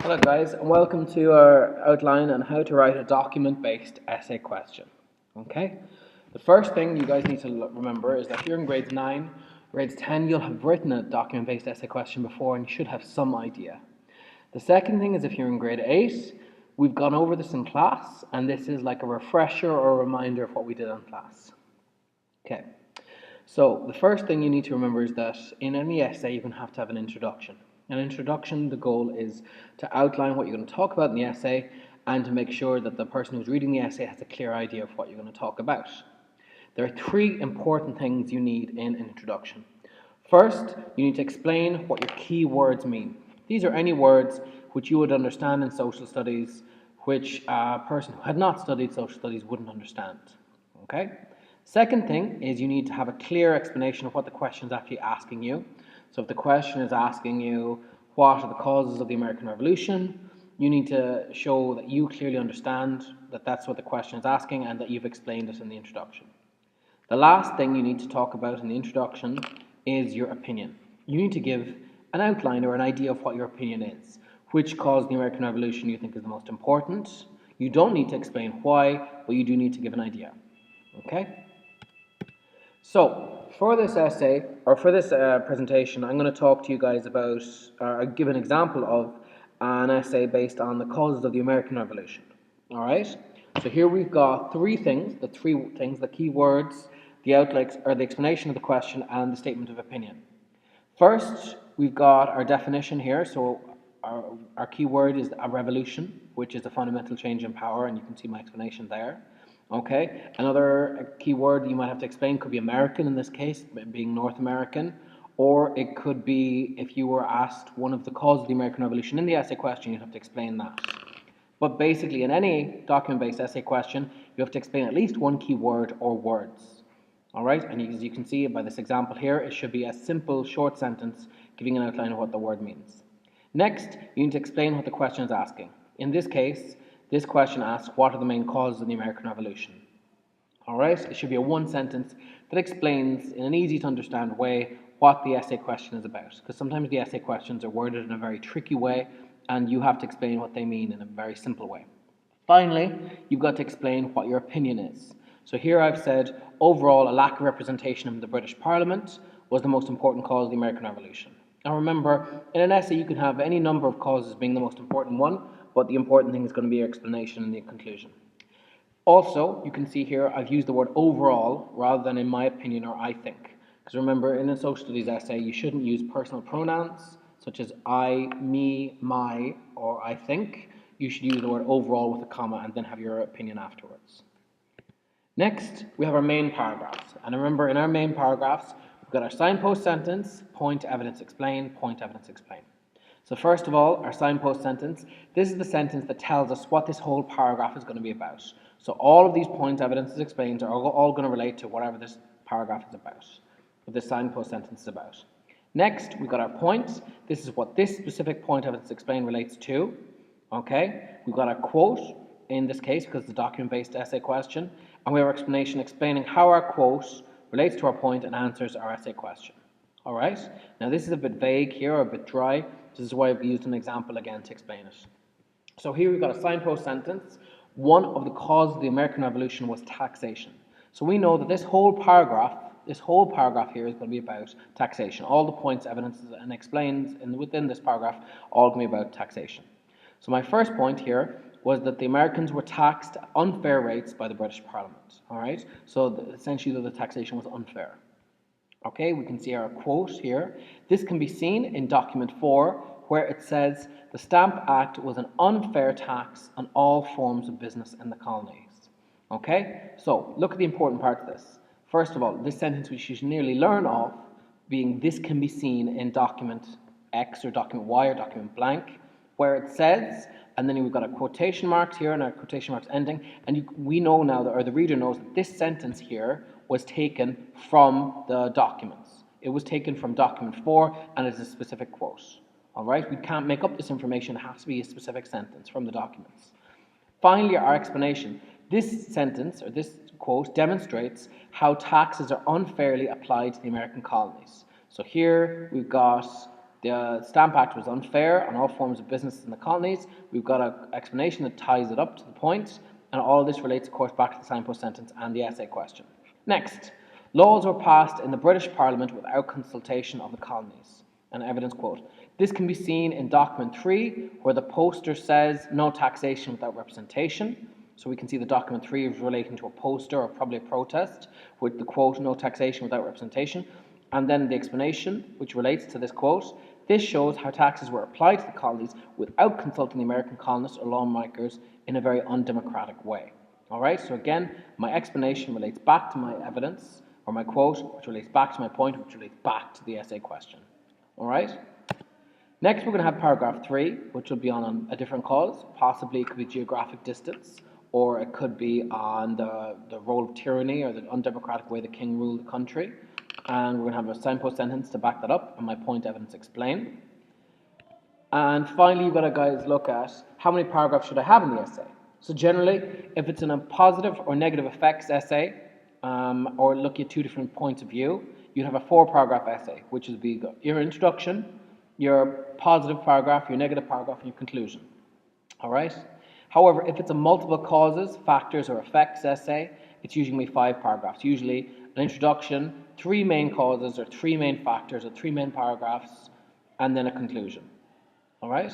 Hello guys, and welcome to our outline on how to write a document-based essay question. Okay, the first thing you guys need to remember is that here in grades 9, grades 10, you'll have written a document-based essay question before and you should have some idea. The second thing is if you're in grade 8, we've gone over this in class and this is like a refresher or a reminder of what we did in class. Okay, so the first thing you need to remember is that in any essay you're going to have an introduction. An introduction, the goal is to outline what you're going to talk about in the essay and to make sure that the person who's reading the essay has a clear idea of what you're going to talk about. There are three important things you need in an introduction. First, you need to explain what your key words mean. These are any words which you would understand in social studies, which a person who had not studied social studies wouldn't understand. Okay? Second thing is you need to have a clear explanation of what the question is actually asking you. So if the question is asking you, what are the causes of the American Revolution, you need to show that you clearly understand that that's what the question is asking and that you've explained it in the introduction. The last thing you need to talk about in the introduction is your opinion. You need to give an outline or an idea of what your opinion is. Which cause of the American Revolution you think is the most important. You don't need to explain why, but you do need to give an idea. Okay? So, for this essay, or for this presentation, I'm going to talk to you guys about, give an example of an essay based on the causes of the American Revolution. Alright? So here we've got three things, the key words, the outlines, or the explanation of the question, and the statement of opinion. First, we've got our definition here, so our key word is a revolution, which is a fundamental change in power, and you can see my explanation there. Okay, another key word you might have to explain could be American in this case, being North American, or it could be if you were asked one of the causes of the American Revolution in the essay question, you'd have to explain that. But basically, in any document-based essay question, you have to explain at least one key word or words. All right, and as you can see by this example here, it should be a simple, short sentence giving an outline of what the word means. Next, you need to explain what the question is asking. In this case, this question asks, what are the main causes of the American Revolution? Alright, it should be a one sentence that explains in an easy to understand way what the essay question is about. Because sometimes the essay questions are worded in a very tricky way and you have to explain what they mean in a very simple way. Finally, you've got to explain what your opinion is. So here I've said, overall, a lack of representation in the British Parliament was the most important cause of the American Revolution. Now remember, in an essay you can have any number of causes being the most important one, but the important thing is going to be your explanation and the conclusion. Also, you can see here I've used the word overall rather than in my opinion or I think. Because remember, in a social studies essay, you shouldn't use personal pronouns such as I, me, my, or I think. You should use the word overall with a comma and then have your opinion afterwards. Next, we have our main paragraphs. And remember, in our main paragraphs, we've got our signpost sentence, point, evidence, explain, point, evidence, explain. So first of all, our signpost sentence, this is the sentence that tells us what this whole paragraph is going to be about. So all of these points, evidences, explains are all going to relate to whatever this paragraph is about, what this signpost sentence is about. Next, we've got our points. This is what this specific point, evidence, explain relates to. Okay, we've got our quote in this case because it's a document-based essay question, and we have our explanation explaining how our quote relates to our point and answers our essay question. All right, now this is a bit vague here, or a bit dry. This is why I've used an example again to explain it. So here we've got a signpost sentence. One of the causes of the American Revolution was taxation. So we know that this whole paragraph here is going to be about taxation. All the points, evidences, and explains within this paragraph all going to be about taxation. So my first point here was that the Americans were taxed at unfair rates by the British Parliament. All right, so essentially the taxation was unfair. Okay, we can see our quote here. This can be seen in document 4, where it says, the Stamp Act was an unfair tax on all forms of business in the colonies. Okay, so look at the important part of this. First of all, this sentence which you should nearly learn off, being this can be seen in document X or document Y or document blank, where it says, and then we've got our quotation marks here and our quotation marks ending, and we know now, or the reader knows, that this sentence here was taken from the documents. It was taken from document 4 and is a specific quote. All right, we can't make up this information. It has to be a specific sentence from the documents. Finally, our explanation. This sentence, or this quote, demonstrates how taxes are unfairly applied to the American colonies. So here we've got The Stamp Act was unfair on all forms of business in the colonies. We've got an explanation that ties it up to the point, and all of this relates, of course, back to the signpost sentence and the essay question. Next, laws were passed in the British Parliament without consultation of the colonies. An evidence quote. This can be seen in document 3, where the poster says no taxation without representation. So we can see the document 3 is relating to a poster or probably a protest with the quote, no taxation without representation. And then the explanation, which relates to this quote. This shows how taxes were applied to the colonies without consulting the American colonists or lawmakers in a very undemocratic way. All right, so again, my explanation relates back to my evidence, or my quote, which relates back to my point, which relates back to the essay question. All right? Next, we're going to have paragraph 3, which will be on a different cause. Possibly it could be geographic distance, or it could be on the role of tyranny or the undemocratic way the king ruled the country. And we're going to have a signpost sentence to back that up and my point evidence explain. And finally, you've got to guys look at how many paragraphs should I have in the essay. So generally, if it's in a positive or negative effects essay, or look at 2 different points of view, you'd have a 4-paragraph essay, which would be your introduction, your positive paragraph, your negative paragraph, and your conclusion. All right? However, if it's a multiple causes, factors, or effects essay, it's usually 5 paragraphs. Usually an introduction, 3 main causes, or 3 main factors, or 3 main paragraphs, and then a conclusion. All right?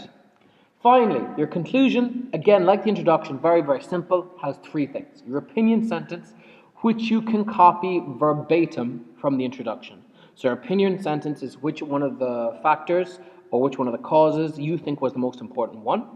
Finally, your conclusion, again, like the introduction, very, very simple, has 3 things. Your opinion sentence, which you can copy verbatim from the introduction. So your opinion sentence is which one of the factors or which one of the causes you think was the most important one.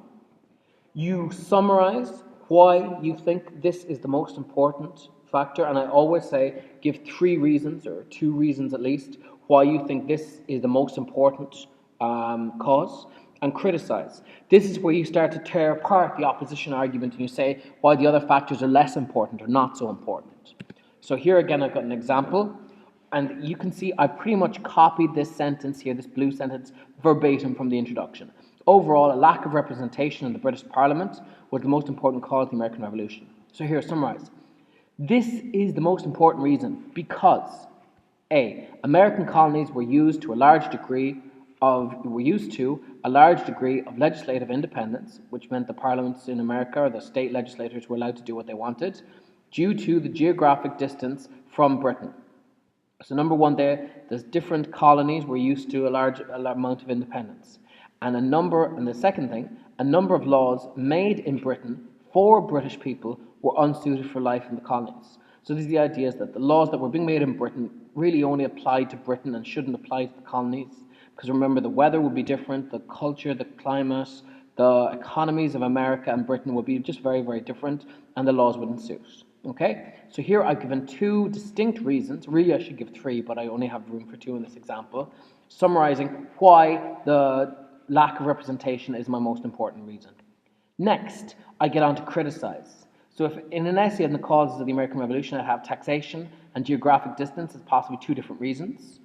You summarize why you think this is the most important factor, and I always say give 3 reasons, or 2 reasons at least, why you think this is the most important cause, and criticize. This is where you start to tear apart the opposition argument and you say why the other factors are less important or not so important. So here again I've got an example, and you can see I pretty much copied this sentence here, this blue sentence, verbatim from the introduction. Overall, a lack of representation in the British Parliament was the most important cause of the American Revolution. So here, summarize. This is the most important reason because A, American colonies were used to a large degree of legislative independence, which meant the parliaments in America or the state legislators were allowed to do what they wanted, due to the geographic distance from Britain. So number 1 there's different colonies were used to a large amount of independence. And the second thing, a number of laws made in Britain for British people were unsuited for life in the colonies. So this is the idea is that the laws that were being made in Britain really only applied to Britain and shouldn't apply to the colonies. Because remember, the weather would be different, the culture, the climate, the economies of America and Britain would be just very, very different, and the laws wouldn't suit. Okay? So here I've given 2 distinct reasons. Really, I should give 3, but I only have room for 2 in this example, summarizing why the lack of representation is my most important reason. Next, I get on to criticize. So if in an essay on the causes of the American Revolution I have taxation and geographic distance as possibly 2 different reasons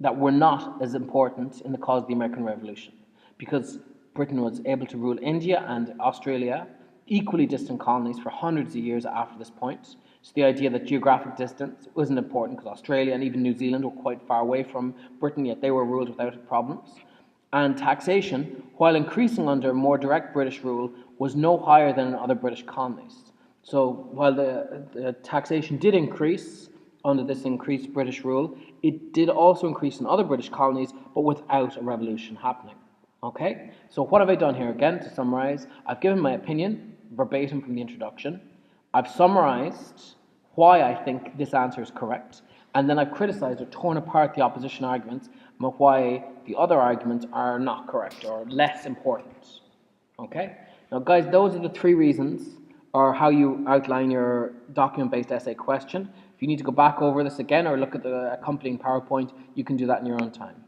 that were not as important in the cause of the American Revolution, because Britain was able to rule India and Australia, equally distant colonies, for hundreds of years after this point. So the idea that geographic distance wasn't important because Australia and even New Zealand were quite far away from Britain, yet they were ruled without problems. And taxation, while increasing under more direct British rule, was no higher than in other British colonies. So while the taxation did increase under this increased British rule, it did also increase in other British colonies, but without a revolution happening. Okay? So what have I done here? Again, to summarize, I've given my opinion verbatim from the introduction. I've summarized why I think this answer is correct, and then I've criticized or torn apart the opposition arguments and why the other arguments are not correct or less important. Okay? Now guys, those are the 3 reasons or how you outline your document-based essay question. If you need to go back over this again or look at the accompanying PowerPoint, you can do that in your own time.